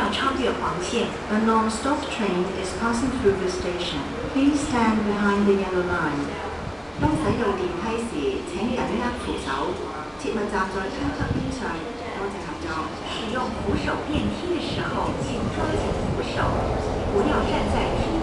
要超越黄线。A non-stop train is passing through the station. Please stand behind the yellow line. 當使用電梯時，請緊握扶手，切勿站在窗側邊上。多謝合作。使用扶手電梯的時候，請抓緊扶手，不要站在梯